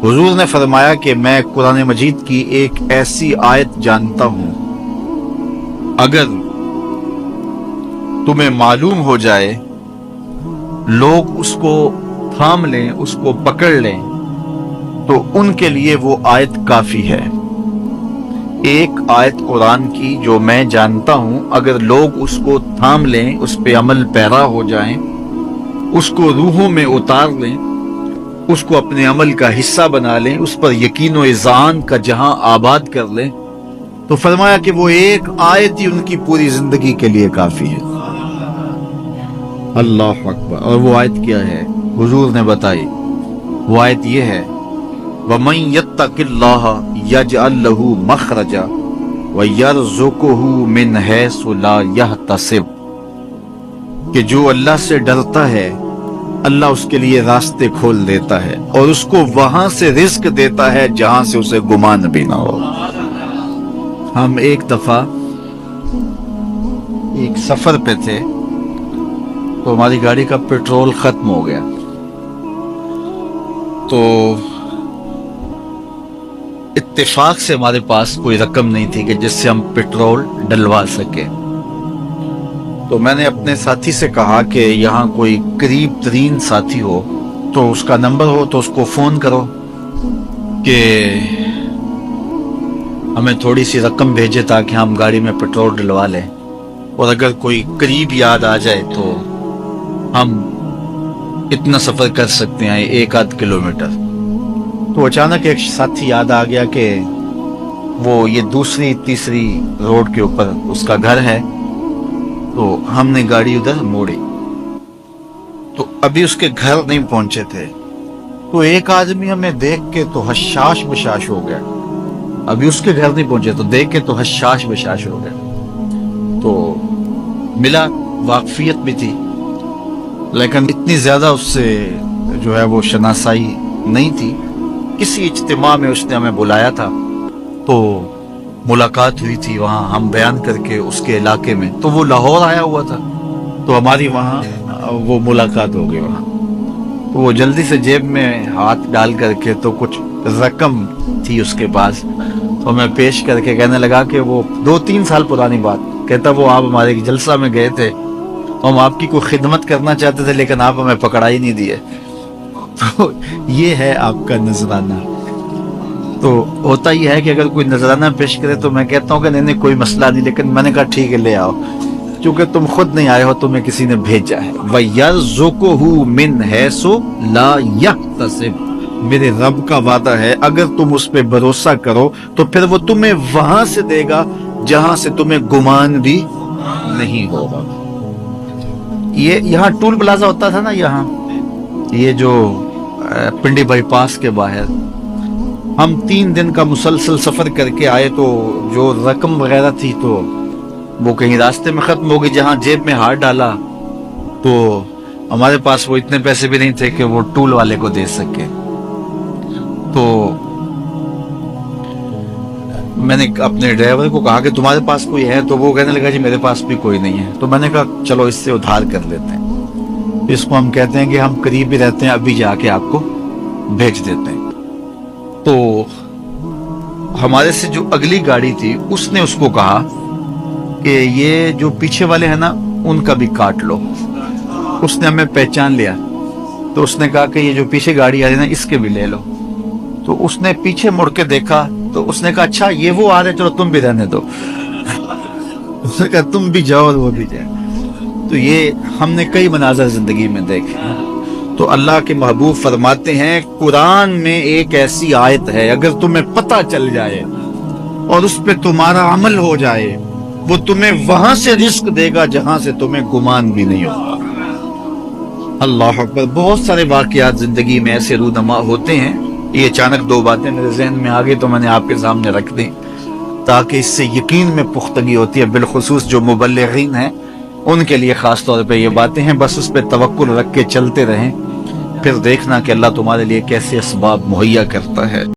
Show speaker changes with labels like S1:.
S1: हुजूर ने फरमाया कि मैं कुरान मजीद की एक ऐसी आयत जानता हूं, अगर तुम्हें मालूम हो जाए, लोग उसको थाम लें, उसको पकड़ लें, तो उनके लिए वो आयत काफी है। एक आयत कुरान की जो मैं जानता हूं, अगर लोग उसको थाम लें, उस पे अमल पैरा हो जाएं, उसको रूहों में उतार लें, उसको अपने अमल का हिस्सा बना लें, उस पर यकीन व इज़ान का जहां आबाद कर लें, तो फरमाया कि वो एक आयत ही उनकी पूरी जिंदगी के लिए काफी है। अल्लाह अकबर। और वो आयत क्या है? हुजूर ने बताई, वो आयत ये है, वमन यत्तकिल्लाह यजअल लहू मखरजा व यरज़ुकुहु मिन हैसु ला यहतसिब, कि जो अल्लाह से डरता है, अल्लाह उसके लिए रास्ते खोल देता है और उसको वहां से रिस्क देता है जहां से उसे गुमान भी ना हो। हम एक दफा एक सफर पे थे, तो हमारी गाड़ी का पेट्रोल खत्म हो गया, तो इत्तेफाक से हमारे पास कोई रकम नहीं थी कि जिससे हम पेट्रोल डलवा सके। तो मैंने अपने साथी से कहा कि यहाँ कोई करीब तरीन साथी हो तो उसका नंबर हो तो उसको फोन करो कि हमें थोड़ी सी रकम भेजे ताकि हम गाड़ी में पेट्रोल डलवा लें, और अगर कोई करीब याद आ जाए तो हम इतना सफर कर सकते हैं, 1-8 किलोमीटर। तो अचानक एक साथी याद आ गया कि वो ये दूसरी तीसरी रोड के ऊपर उसका घर है, तो हमने गाड़ी उधर मोड़ी। तो अभी उसके घर नहीं पहुंचे थे, तो एक आदमी हमें देख के तो हशाश बशाश हो गया। अभी उसके घर नहीं पहुंचे तो देख के तो हशाश बशाश हो गया। तो मिला, वाकफियत भी थी, लेकिन इतनी ज्यादा उससे जो है वो शनासाई नहीं थी। किसी इज्तिमा में उसने हमें बुलाया था, तो मुलाकात हुई थी वहाँ, हम बयान करके उसके इलाके में। तो वो लाहौर आया हुआ था, तो हमारी वहाँ वो मुलाकात हो गई वहाँ। तो वो जल्दी से जेब में हाथ डाल करके, तो कुछ रकम थी उसके पास, तो मैं पेश करके कहने लगा कि वो 2-3 साल पुरानी बात, कहता वो आप हमारे जलसा में गए थे, हम आपकी कोई खिदमत करना चाहते थे, लेकिन आप हमें पकड़ा ही नहीं दिए। तो ये है आपका नजराना। तो होता ही है कि अगर कोई नजराना पेश करे तो मैं कहता हूँ कि नहीं कोई मसला नहीं, लेकिन मैंने कहा ठीक है ले आओ, क्योंकि तुम खुद नहीं आए हो, तुम्हें किसी ने भेजा है। वयरज़ुकुहु मिन हैसु ला यहतसिब, मेरे रब का वादा है, अगर तुम उस पे भरोसा करो तो फिर वो तुम्हें वहां से देगा जहां से तुम्हें गुमान भी नहीं होगा। ये यहाँ टूल प्लाजा होता था ना, यहाँ ये जो पिंडी बाईपास के बाहर, हम 3 दिन का मुसलसल सफर करके आए, तो जो रकम वगैरह थी तो वो कहीं रास्ते में खत्म हो गई। जहां जेब में हाथ डाला तो हमारे पास वो इतने पैसे भी नहीं थे कि वो टूल वाले को दे सके। तो मैंने अपने ड्राइवर को कहा कि तुम्हारे पास कोई है? तो वो कहने लगा जी मेरे पास भी कोई नहीं है। तो मैंने कहा चलो इससे उधार कर लेते हैं, इसको हम कहते हैं कि हम करीब ही रहते हैं, अभी जाके आपको भेज देते हैं। तो हमारे से जो अगली गाड़ी थी उसने उसको कहा कि ये जो पीछे वाले हैं ना, उनका भी काट लो। उसने हमें पहचान लिया, तो उसने कहा कि ये जो पीछे गाड़ी आ रही है ना, इसके भी ले लो। तो उसने पीछे मुड़ के देखा, तो उसने कहा अच्छा ये वो आ रहे, चलो तुम भी रहने दो। उसने कहा तुम भी जाओ और वो भी जाए। तो ये हमने कई मनाज़र जिंदगी में देखे। तो अल्लाह के महबूब फरमाते हैं, कुरान में एक ऐसी आयत है, अगर तुम्हें पता चल जाए और उस पे तुम्हारा अमल हो जाए, वो तुम्हें वहां से रिस्क देगा जहां से तुम्हें गुमान भी नहीं होगा। अल्लाह अकबर। बहुत सारे वाकयात जिंदगी में ऐसे रूनमा होते हैं। ये अचानक 2 बातें मेरे जहन में आ गई तो मैंने आपके सामने रख दी, ताकि इससे यकीन में पुख्तगी होती है। बिलखुसूस जो मुबल्लिगीन हैं उनके लिए खास तौर पे ये बातें हैं। बस उस पर तवक्कुल रख के चलते रहें, फिर देखना कि अल्लाह तुम्हारे लिए कैसे असबाब मुहैया करता है।